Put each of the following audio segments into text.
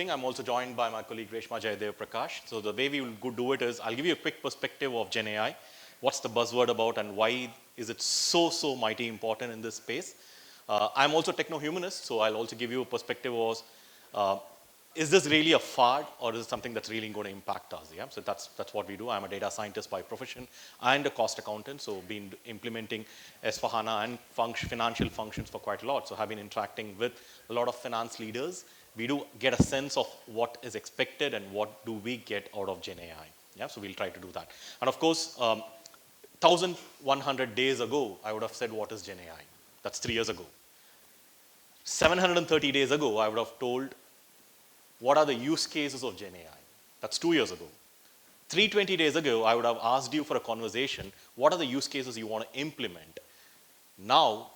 thing. I'm also joined by my colleague Reshma Jayadeva Prakash. So the way we will do it is, I'll give you a quick perspective of Gen AI, what's the buzzword about and why is it so mighty important in this space. I'm also techno-humanist, so I'll also give you a perspective of, is this really a fad or is it something that's really going to impact us? Yeah? So that's what we do. I'm a data scientist by profession and a cost accountant, so been implementing S/4HANA and financial functions for quite a lot. So I've been interacting with a lot of finance leaders. We do get a sense of what is expected and what do we get out of Gen AI. Yeah? So we'll try to do that. And of course, 1,100 days ago, I would have said, what is Gen AI? That's 3 years ago. 730 days ago, I would have told, what are the use cases of Gen AI? That's 2 years ago. 320 days ago, I would have asked you for a conversation, what are the use cases you want to implement? Now,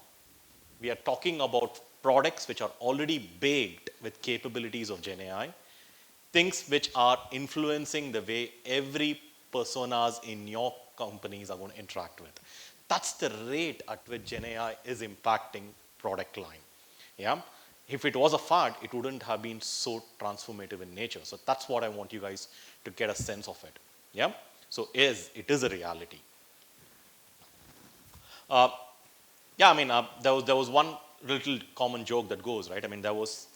we are talking about products which are already baked with capabilities of Gen AI, things which are influencing the way every personas in your companies are going to interact with. That's the rate at which Gen AI is impacting product line. Yeah? If it was a fad, it wouldn't have been so transformative in nature. So that's what I want you guys to get a sense of it. Yeah? So it is a reality. Yeah, I mean, there was one little common joke that goes, right? I mean, there was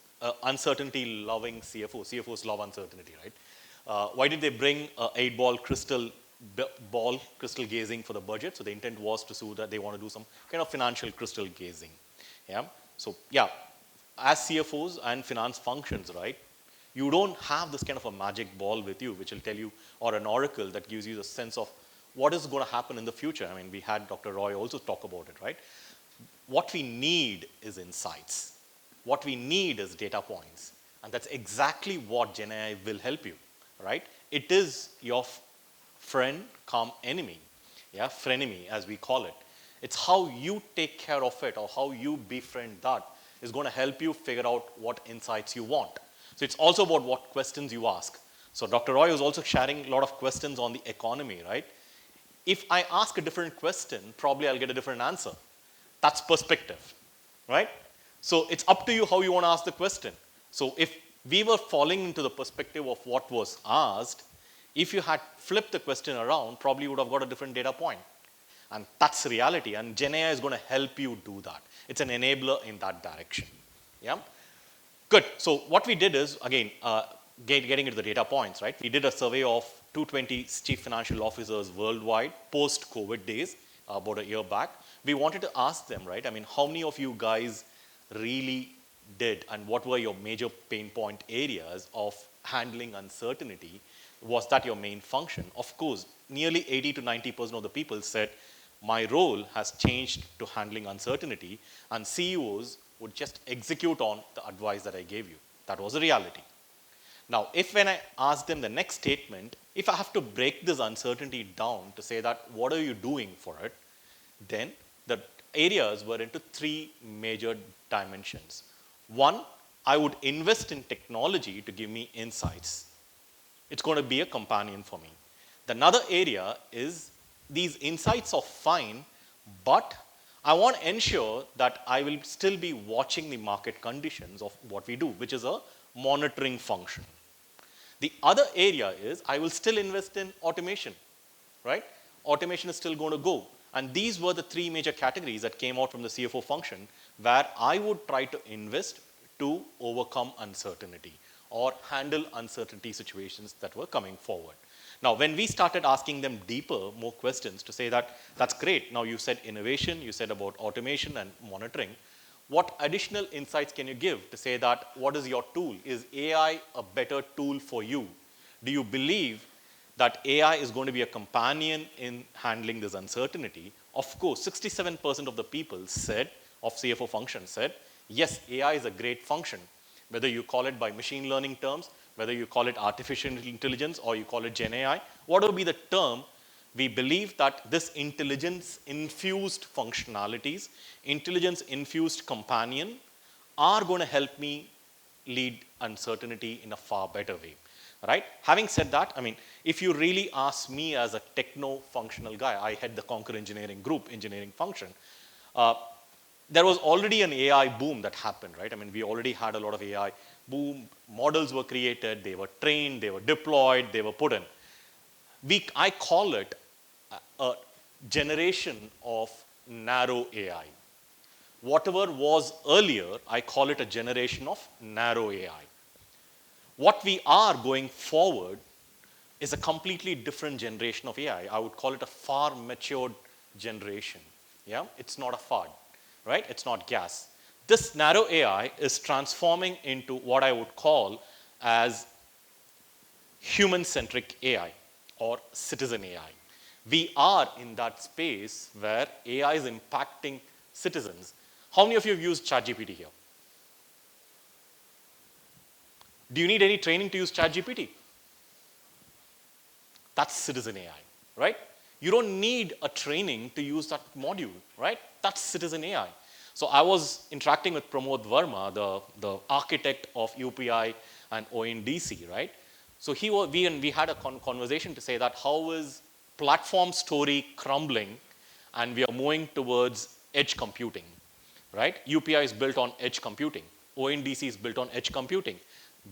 uncertainty-loving CFO. CFOs love uncertainty, right? Why did they bring a 8-ball crystal gazing for the budget? So the intent was to sue that they want to do some kind of financial crystal gazing. Yeah? So yeah, as CFOs and finance functions, right, you don't have this kind of a magic ball with you which will tell you, or an oracle that gives you the sense of what is going to happen in the future. I mean, we had Dr. Roy also talk about it, right? What we need is insights. What we need is data points. And that's exactly what Gen AI will help you, right? It is your friend come enemy, yeah, frenemy as we call it. It's how you take care of it or how you befriend that is going to help you figure out what insights you want. So it's also about what questions you ask. So Dr. Roy was also sharing a lot of questions on the economy, right? If I ask a different question, probably I'll get a different answer. That's perspective, right? So it's up to you how you want to ask the question. So if we were falling into the perspective of what was asked, if you had flipped the question around, probably you would have got a different data point. And that's reality. And Gen AI is going to help you do that. It's an enabler in that direction. Yeah? Good. So what we did is, again, getting into the data points, right? We did a survey of 220 chief financial officers worldwide, post-COVID days, about a year back. We wanted to ask them, right? I mean, how many of you guys really did, and what were your major pain point areas of handling uncertainty? Was that your main function? Of course, nearly 80 to 90% of the people said, my role has changed to handling uncertainty, and CEOs would just execute on the advice that I gave you. That was a reality. Now, when I asked them the next statement, if I have to break this uncertainty down to say that, what are you doing for it? Then the areas were into 3 major dimensions. One, I would invest in technology to give me insights. It's going to be a companion for me. The another area is these insights are fine, but I want to ensure that I will still be watching the market conditions of what we do, which is a monitoring function. The other area is I will still invest in automation, right? Automation is still going to go. And these were the 3 major categories that came out from the CFO function where I would try to invest to overcome uncertainty or handle uncertainty situations that were coming forward. Now, when we started asking them deeper, more questions to say that, that's great. Now, you said innovation, you said about automation and monitoring. What additional insights can you give to say that, what is your tool? Is AI a better tool for you? Do you believe that AI is going to be a companion in handling this uncertainty? Of course, 67% of the people said, of CFO function said, yes, AI is a great function. Whether you call it by machine learning terms, whether you call it artificial intelligence or you call it Gen AI, whatever be the term, we believe that this intelligence-infused functionalities, intelligence-infused companion are going to help me lead uncertainty in a far better way, right? Having said that, I mean, if you really ask me as a techno-functional guy, I head the Concur engineering group, engineering function, there was already an AI boom that happened, right? I mean, we already had a lot of AI boom. Models were created, they were trained, they were deployed, they were put in. I call it a generation of narrow AI. Whatever was earlier, I call it a generation of narrow AI. What we are going forward is a completely different generation of AI. I would call it a far matured generation. Yeah, it's not a FAD, right? It's not gas. This narrow AI is transforming into what I would call as human-centric AI or citizen AI. We are in that space where AI is impacting citizens. How many of you have used ChatGPT here? Do you need any training to use ChatGPT? That's citizen AI, right? You don't need a training to use that module, right? That's citizen AI. So I was interacting with Pramod Verma, the architect of UPI and ONDC, right? So we had a conversation to say that how is platform story crumbling and we are moving towards edge computing, right? UPI is built on edge computing. ONDC is built on edge computing.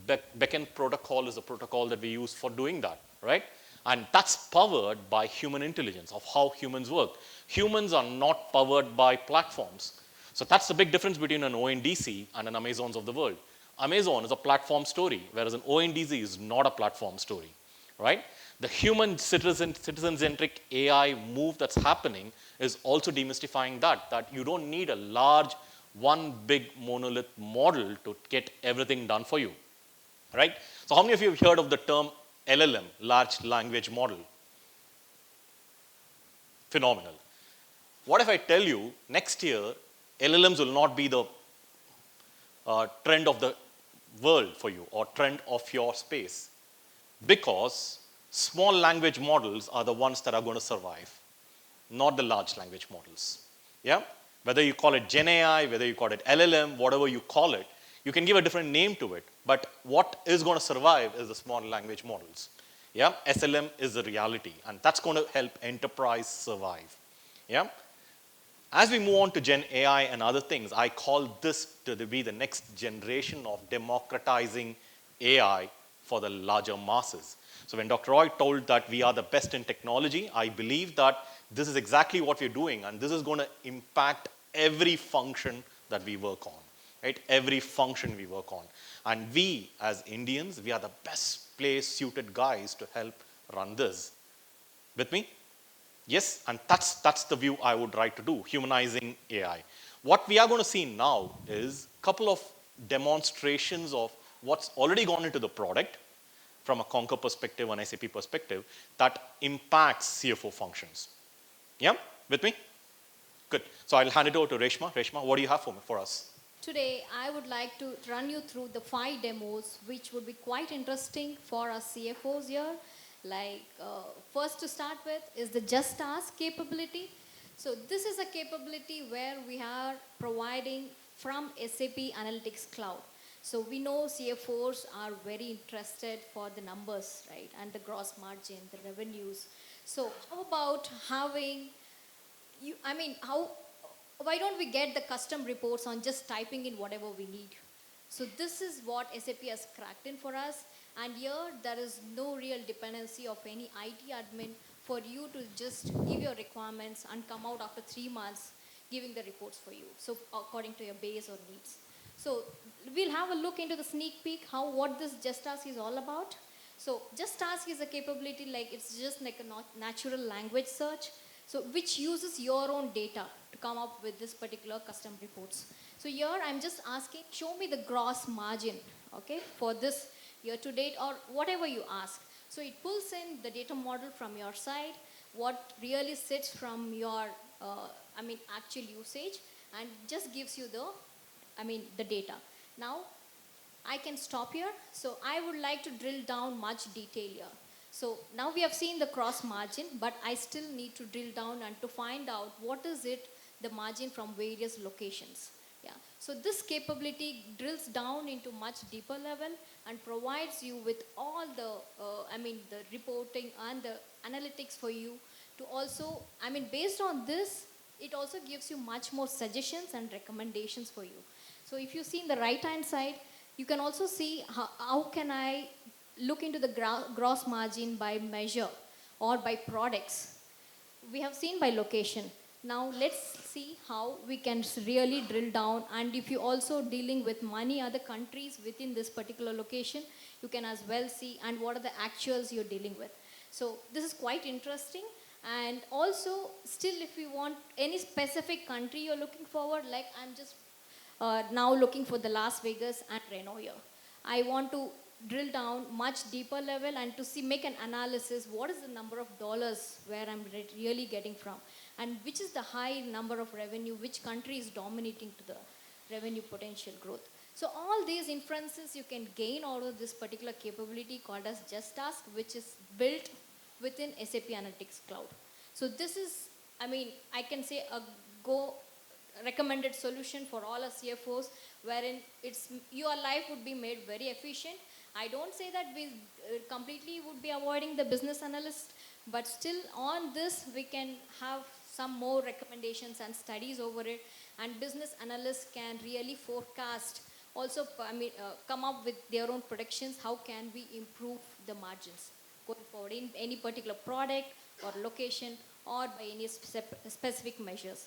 Backend protocol is a protocol that we use for doing that, right? And that's powered by human intelligence of how humans work. Humans are not powered by platforms. So that's the big difference between an ONDC and an Amazons of the world. Amazon is a platform story, whereas an ONDC is not a platform story, right? The human citizen-centric AI move that's happening is also demystifying that you don't need a large, one big monolith model to get everything done for you, right? So how many of you have heard of the term LLM, large language model? Phenomenal. What if I tell you next year LLMs will not be the trend of the world for you or trend of your space, because small language models are the ones that are going to survive, not the large language models. Yeah? Whether you call it Gen AI, whether you call it LLM, whatever you call it, you can give a different name to it. But what is going to survive is the small language models. Yeah? SLM is the reality, and that's going to help enterprise survive. Yeah? As we move on to Gen AI and other things, I call this to be the next generation of democratizing AI for the larger masses. So when Dr. Roy told that we are the best in technology, I believe that this is exactly what we're doing, and this is going to impact every function that we work on, right? Every function we work on. And we, as Indians, we are the best place suited guys to help run this. With me? Yes, and that's the view I would try to do, humanizing AI. What we are going to see now is a couple of demonstrations of what's already gone into the product from a Concur perspective and SAP perspective that impacts CFO functions. Yeah, with me? Good. So I'll hand it over to Reshma. Reshma, what do you have for us? Today, I would like to run you through the 5 demos, which would be quite interesting for our CFOs here. Like, first to start with is the Just Ask capability. So this is a capability where we are providing from SAP Analytics Cloud. So we know CFOs are very interested for the numbers, right? And the gross margin, the revenues. So how about having, why don't we get the custom reports on just typing in whatever we need? So this is what SAP has cracked in for us. And here, there is no real dependency of any IT admin for you to just give your requirements and come out after 3 months giving the reports for you. So according to your base or needs. So we'll have a look into the sneak peek what this Just Ask is all about. So Just Ask is a capability like it's just like a natural language search. So which uses your own data to come up with this particular custom reports. So here I'm just asking, show me the gross margin, okay, for this year to date or whatever you ask. So it pulls in the data model from your side, what really sits from your actual usage, and just gives you the data. Now I can stop here. So I would like to drill down much detail here. So now we have seen the cross margin, but I still need to drill down and to find out what is it, the margin from various locations. Yeah. So this capability drills down into much deeper level and provides you with all the reporting and the analytics for you to also, based on this, it also gives you much more suggestions and recommendations for you. So if you see in the right hand side, you can also see how can I look into the gross margin by measure or by products. We have seen by location. Now let's see how we can really drill down, and if you also dealing with many other countries within this particular location, you can as well see and what are the actuals you're dealing with. So this is quite interesting. And also still, if you want any specific country you're looking forward, like I'm just now looking for the Las Vegas and Reno here. I want to drill down much deeper level and to see, make an analysis, what is the number of dollars where I'm really getting from, and which is the high number of revenue, which country is dominating to the revenue potential growth. So all these inferences you can gain out of this particular capability called as Just Ask, which is built within SAP Analytics Cloud. So this is, I mean, I can say a go recommended solution for all our CFOs, wherein your life would be made very efficient. I don't say that we completely would be avoiding the business analyst, but still on this we can have some more recommendations and studies over it, and business analysts can really forecast, also come up with their own predictions, how can we improve the margins going forward in any particular product or location or by any specific measures.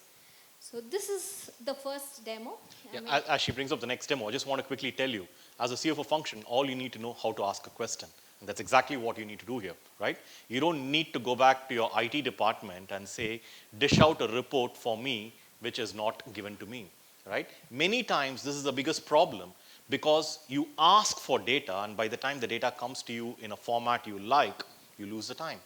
So this is the first demo. Yeah, as she brings up the next demo, I just want to quickly tell you, as a CFO function, all you need to know how to ask a question. And that's exactly what you need to do here, right? You don't need to go back to your IT department and say, dish out a report for me, which is not given to me, right? Many times this is the biggest problem, because you ask for data, and by the time the data comes to you in a format you like, you lose the time.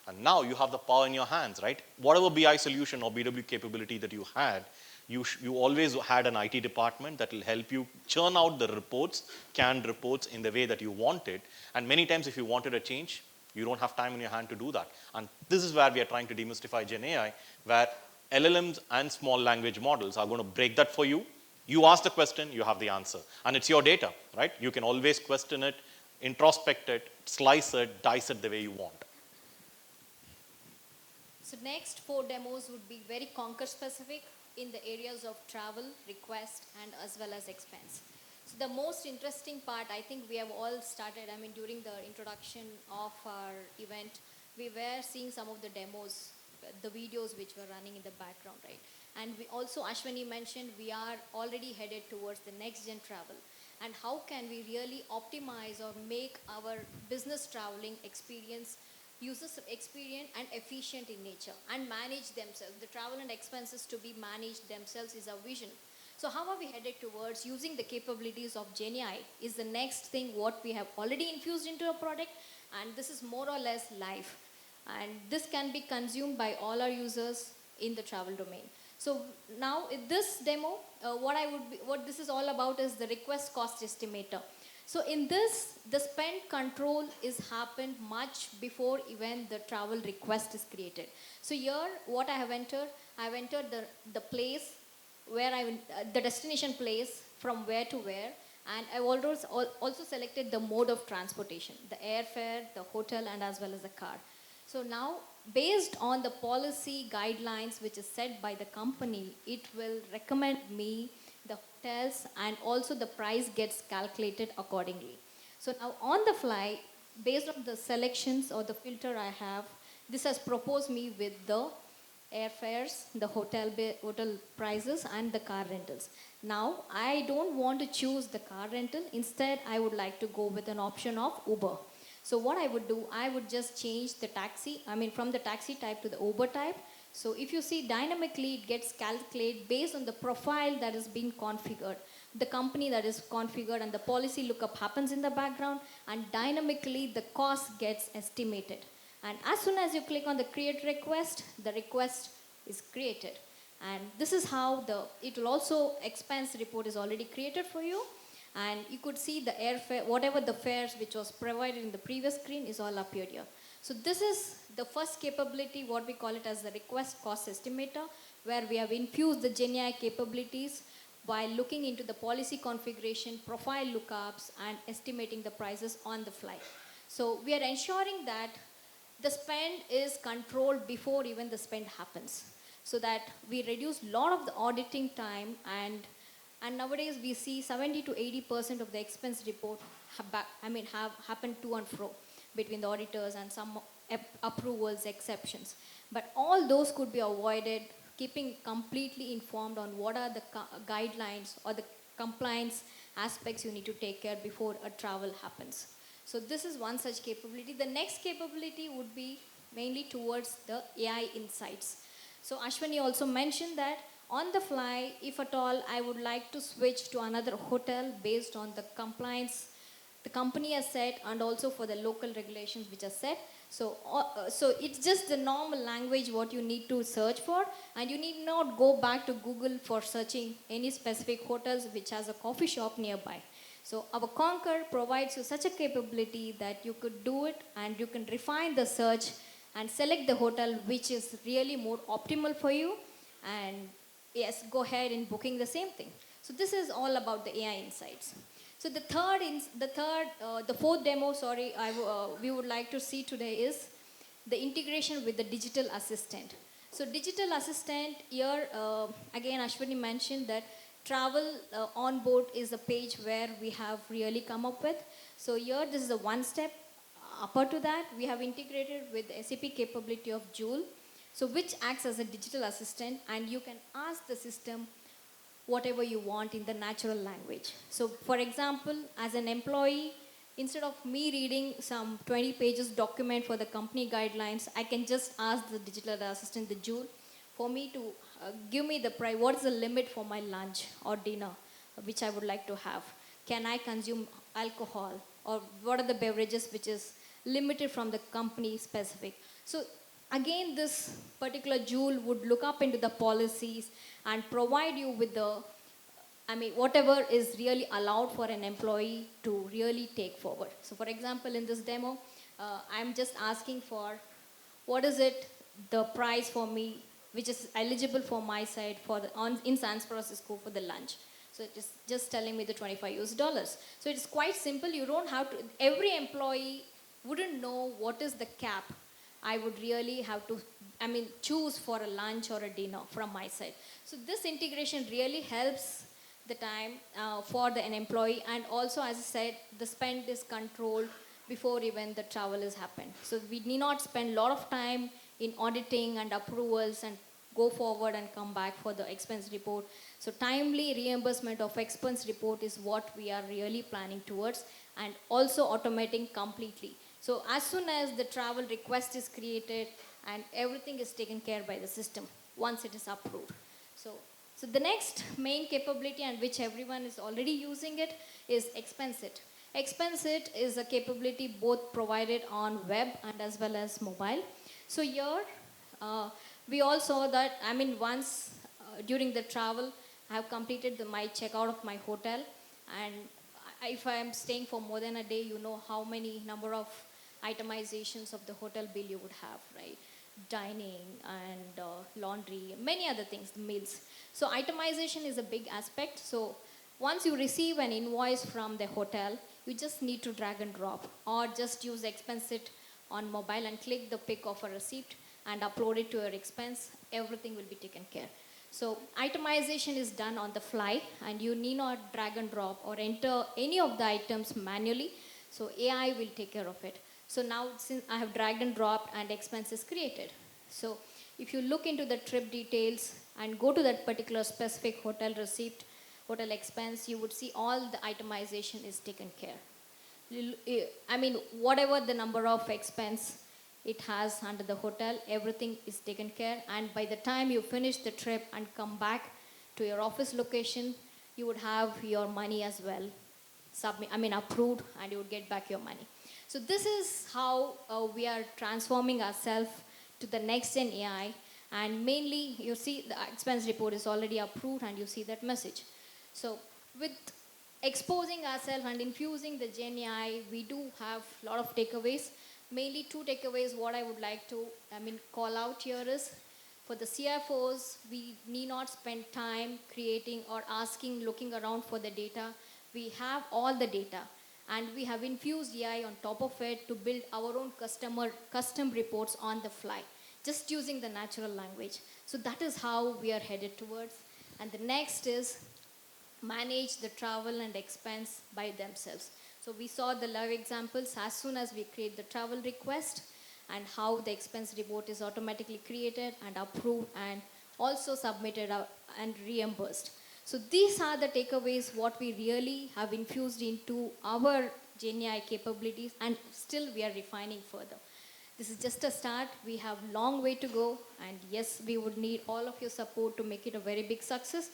And now you have the power in your hands, right? Whatever BI solution or BW capability that you had, you always had an IT department that will help you churn out the reports, canned reports in the way that you want it. And many times if you wanted a change, you don't have time in your hand to do that. And this is where we are trying to demystify Gen AI, where LLMs and small language models are going to break that for you. You ask the question, you have the answer. And it's your data, right? You can always question it, introspect it, slice it, dice it the way you want. So next 4 demos would be very Concur specific in the areas of travel, request, and as well as expense. So the most interesting part, I think we have all started, during the introduction of our event, we were seeing some of the demos, the videos which were running in the background, right? And we also, Ashwani mentioned, we are already headed towards the next gen travel. And how can we really optimize or make our business traveling experience users experience and efficient in nature and manage themselves. The travel and expenses to be managed themselves is our vision. So how are we headed towards using the capabilities of Gen AI is the next thing what we have already infused into a product, and this is more or less live. And this can be consumed by all our users in the travel domain. So now in this demo, what this is all about is the request cost estimator. So in this, the spend control is happened much before even the travel request is created. So here, what I have entered the place where the destination place from where to where, and I also selected the mode of transportation, the airfare, the hotel, and as well as the car. So now, based on the policy guidelines which is set by the company, it will recommend me the hotels, and also the price gets calculated accordingly. So now on the fly, based on the selections or the filter I have, this has proposed me with the airfares, the hotel prices, and the car rentals. Now I don't want to choose the car rental. Instead, I would like to go with an option of Uber. So what I would do, I would just change the taxi, from the taxi type to the Uber type. So if you see dynamically, it gets calculated based on the profile that is being configured, the company that is configured, and the policy lookup happens in the background, and dynamically the cost gets estimated. And as soon as you click on the create request, the request is created. And this is how it will also expense report is already created for you. And you could see the airfare, whatever the fares which was provided in the previous screen is all appeared here. So this is the first capability, what we call it as the request cost estimator, where we have infused the Gen AI capabilities by looking into the policy configuration, profile lookups, and estimating the prices on the fly. So we are ensuring that the spend is controlled before even the spend happens. so that we reduce a lot of the auditing time, and nowadays we see 70 to 80% of the expense report have happened to and fro between the auditors and some approvals, exceptions. But all those could be avoided, keeping completely informed on what are the guidelines or the compliance aspects you need to take care before a travel happens. So this is one such capability. The next capability would be mainly towards the AI insights. So Ashwani also mentioned that on the fly, if at all I would like to switch to another hotel based on the compliance the company has set, and also for the local regulations which are set. So it's just the normal language what you need to search for, and you need not go back to Google for searching any specific hotels which has a coffee shop nearby. So our Concur provides you such a capability that you could do it and you can refine the search and select the hotel which is really more optimal for you, and yes, go ahead in booking the same thing. So this is all about the AI insights. So the fourth demo, we would like to see today is the integration with the digital assistant. So digital assistant here, again Ashwini mentioned that travel on board is a page where we have really come up with. So here this is a one step. Upper to that, we have integrated with the SAP capability of Joule, so which acts as a digital assistant, and you can ask the system whatever you want in the natural language. So for example, as an employee, instead of me reading some 20 pages document for the company guidelines, I can just ask the digital assistant, the Joule, for me to give me what is the limit for my lunch or dinner, which I would like to have. Can I consume alcohol, or what are the beverages which is limited from the company specific. So again, this particular Joule would look up into the policies and provide you with whatever is really allowed for an employee to really take forward. So for example, in this demo, I'm just asking for what is it, the price for me, which is eligible for my side in San Francisco for the lunch. So it is just telling me the $25. So it's quite simple. You don't have to, every employee wouldn't know what is the cap I would really have to, choose for a lunch or a dinner from my side. So this integration really helps the time for an employee, and also, as I said, the spend is controlled before even the travel has happened. So we need not spend a lot of time in auditing and approvals and go forward and come back for the expense report. So timely reimbursement of expense report is what we are really planning towards, and also automating completely. So as soon as the travel request is created and everything is taken care by the system once it is approved. So the next main capability, and which everyone is already using it, is Expensit. Expensit is a capability both provided on web and as well as mobile. So here we all saw that, once during the travel, I have completed my checkout of my hotel, and if I am staying for more than a day, you know how many number of itemizations of the hotel bill you would have, right? Dining and laundry, many other things, meals. So itemization is a big aspect. So once you receive an invoice from the hotel, you just need to drag and drop, or just use Expensit on mobile and click the pic of a receipt and upload it to your expense. Everything will be taken care. So itemization is done on the fly, and you need not drag and drop or enter any of the items manually. So AI will take care of it. So now, since I have dragged and dropped and expense is created. So if you look into the trip details and go to that particular specific hotel receipt, hotel expense, you would see all the itemization is taken care. Whatever the number of expense it has under the hotel, everything is taken care. And by the time you finish the trip and come back to your office location, you would have your money as well approved, and you would get back your money. So this is how we are transforming ourselves to the next gen AI, and mainly you see the expense report is already approved and you see that message. So with exposing ourselves and infusing the Gen AI, we do have a lot of takeaways. Mainly two takeaways what I would like to call out here is, for the CFOs, we need not spend time creating or looking around for the data. We have all the data, and we have infused AI on top of it to build our own custom reports on the fly, just using the natural language. So that is how we are headed towards. And the next is manage the travel and expense by themselves. So we saw the live examples as soon as we create the travel request and how the expense report is automatically created and approved and also submitted and reimbursed. So these are the takeaways what we really have infused into our GenAI capabilities, and still we are refining further. This is just a start. We have a long way to go, and yes, we would need all of your support to make it a very big success.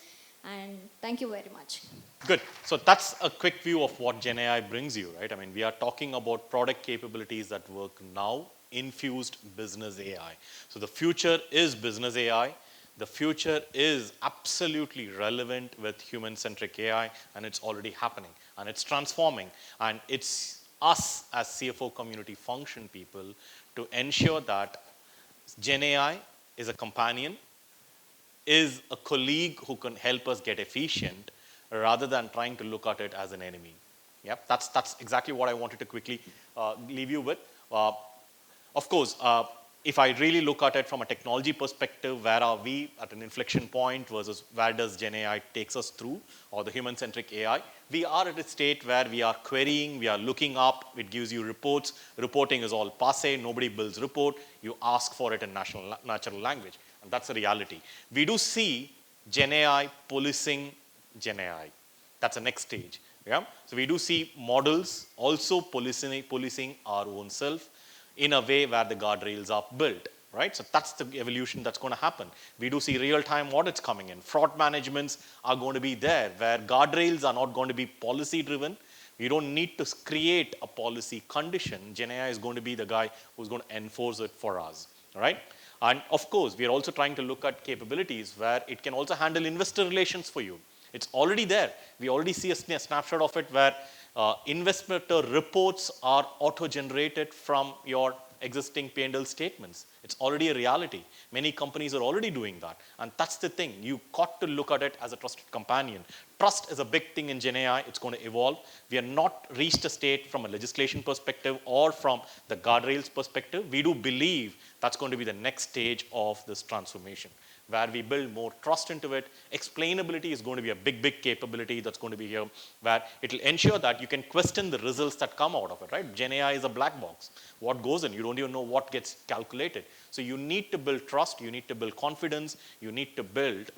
And thank you very much. Good. So that's a quick view of what GenAI brings you, right? I mean, we are talking about product capabilities that work now, infused business AI. So the future is business AI. The future is absolutely relevant with human-centric AI, and it's already happening, and it's transforming. And it's us as CFO community function people to ensure that GenAI is a companion, is a colleague who can help us get efficient rather than trying to look at it as an enemy. Yep, that's exactly what I wanted to quickly leave you with. Of course, if I really look at it from a technology perspective, where are we at an inflection point versus where does GenAI takes us through, or the human-centric AI? We are at a state where we are querying, we are looking up, it gives you reports. Reporting is all passé, nobody builds report. You ask for it in natural language, and that's the reality. We do see GenAI policing GenAI. That's the next stage. Yeah? So we do see models also policing our own self in a way where the guardrails are built, right? So that's the evolution that's going to happen. We do see real-time audits coming in. Fraud managements are going to be there, where guardrails are not going to be policy-driven. You don't need to create a policy condition. GenAI is going to be the guy who's going to enforce it for us, right? And of course, we are also trying to look at capabilities where it can also handle investor relations for you. It's already there. We already see a snapshot of it where investor reports are auto-generated from your existing P&L statements. It's already a reality. Many companies are already doing that. And that's the thing. You got to look at it as a trusted companion. Trust is a big thing in GenAI. It's going to evolve. We are not reached a state from a legislation perspective or from the guardrails perspective. We do believe that's going to be the next stage of this transformation, where we build more trust into it. Explainability is going to be a big capability that's going to be here, where it will ensure that you can question the results that come out of it, right? GenAI is a black box. What goes in, you don't even know what gets calculated. So you need to build trust, you need to build confidence, you need to build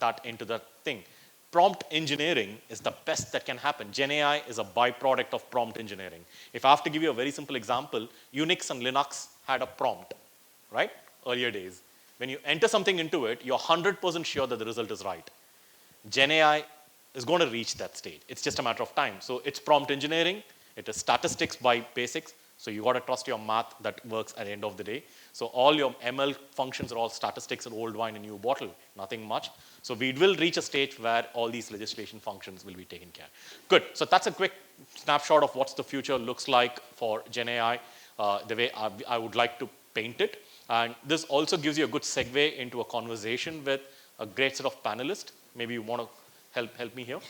that into that thing. Prompt engineering is the best that can happen. GenAI is a byproduct of prompt engineering. If I have to give you a very simple example, Unix and Linux had a prompt, right? Earlier days. When you enter something into it, you're 100% sure that the result is right. GenAI is going to reach that stage. It's just a matter of time. So it's prompt engineering. It is statistics by basics. So you got to trust your math that works at the end of the day. So all your ML functions are all statistics and old wine in new bottle, nothing much. So we will reach a stage where all these legislation functions will be taken care of. Good. So that's a quick snapshot of what the future looks like for GenAI, the way I would like to paint it. And this also gives you a good segue into a conversation with a great set of panelists. Maybe you want to help me here.